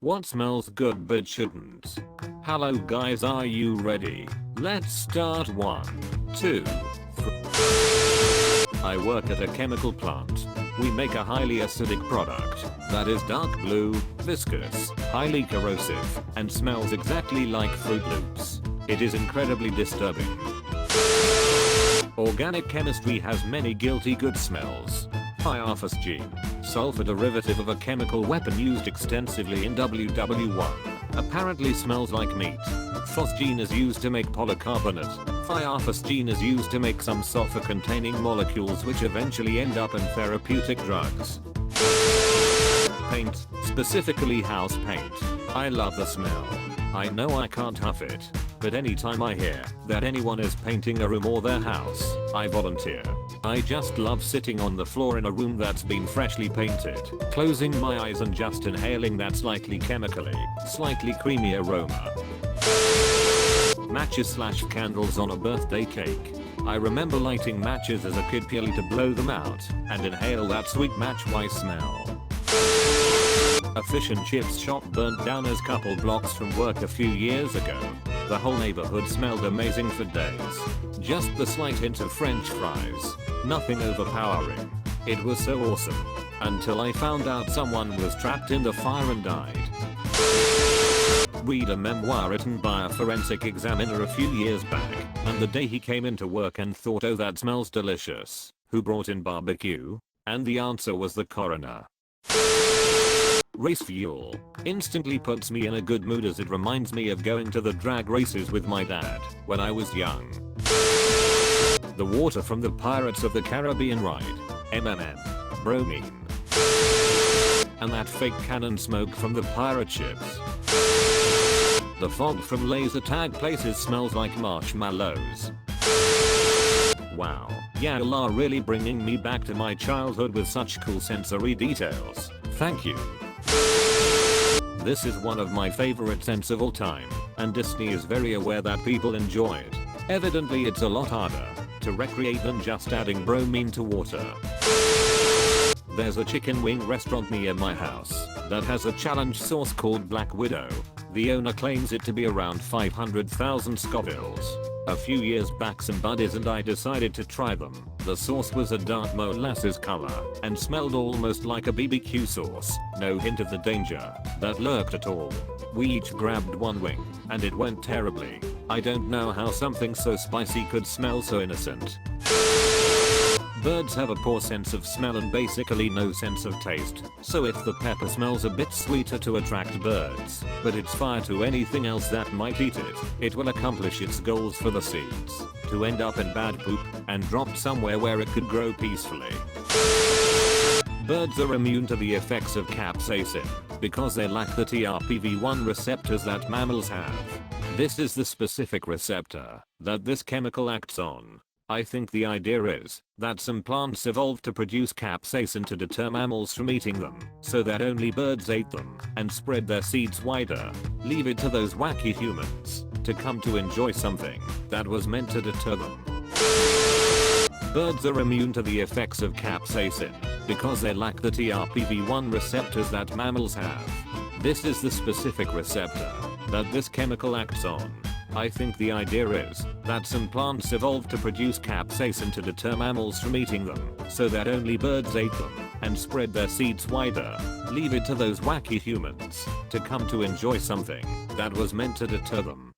What smells good but shouldn't? Hello guys, are you ready? Let's start. 1, 2, 3. I work at a chemical plant. We make a highly acidic product that is dark blue, viscous, highly corrosive, and smells exactly like Fruit Loops. It is incredibly disturbing. Organic chemistry has many guilty good smells. Phosgene, sulfur derivative of a chemical weapon used extensively in WW1, apparently smells like meat. Phosgene is used to make polycarbonate. Phosgene is used to make some sulfur-containing molecules which eventually end up in therapeutic drugs. Paint, specifically house paint. I love the smell. I know I can't huff it, but anytime I hear that anyone is painting a room or their house, I volunteer. I just love sitting on the floor in a room that's been freshly painted, closing my eyes and just inhaling that slightly creamy aroma. Matches/candles on a birthday cake. I remember lighting matches as a kid purely to blow them out and inhale that sweet match-wise smell. A fish and chips shop burnt down a couple blocks from work a few years ago. The whole neighborhood smelled amazing for days. Just the slight hint of French fries. Nothing overpowering. It was so awesome. Until I found out someone was trapped in the fire and died. Read a memoir written by a forensic examiner a few years back, and the day he came into work and thought, oh, that smells delicious. Who brought in barbecue? And the answer was the coroner. Race fuel instantly puts me in a good mood as it reminds me of going to the drag races with my dad when I was young. The water from the Pirates of the Caribbean ride. Bromine. And that fake cannon smoke from the pirate ships. The fog from laser tag places smells like marshmallows. Wow, y'all are really bringing me back to my childhood with such cool sensory details. Thank you. This is one of my favorite scents of all time, and Disney is very aware that people enjoy it. Evidently it's a lot harder to recreate than just adding bromine to water. There's a chicken wing restaurant near my house that has a challenge sauce called Black Widow. The owner claims it to be around 500,000 Scovilles. A few years back some buddies and I decided to try them. The sauce was a dark molasses color and smelled almost like a BBQ sauce. No hint of the danger that lurked at all. We each grabbed one wing and it went terribly. I don't know how something so spicy could smell so innocent. Birds have a poor sense of smell and basically no sense of taste, so if the pepper smells a bit sweeter to attract birds, but it's fire to anything else that might eat it, it will accomplish its goals for the seeds to end up in bad poop and dropped somewhere where it could grow peacefully. Birds are immune to the effects of capsaicin because they lack the TRPV1 receptors that mammals have. This is the specific receptor that this chemical acts on. I think the idea is that some plants evolved to produce capsaicin to deter mammals from eating them, so that only birds ate them and spread their seeds wider. Leave it to those wacky humans to come to enjoy something that was meant to deter them. Birds are immune to the effects of capsaicin because they lack the TRPV1 receptors that mammals have. This is the specific receptor that this chemical acts on. I think the idea is that some plants evolved to produce capsaicin to deter mammals from eating them, so that only birds ate them and spread their seeds wider. Leave it to those wacky humans to come to enjoy something that was meant to deter them.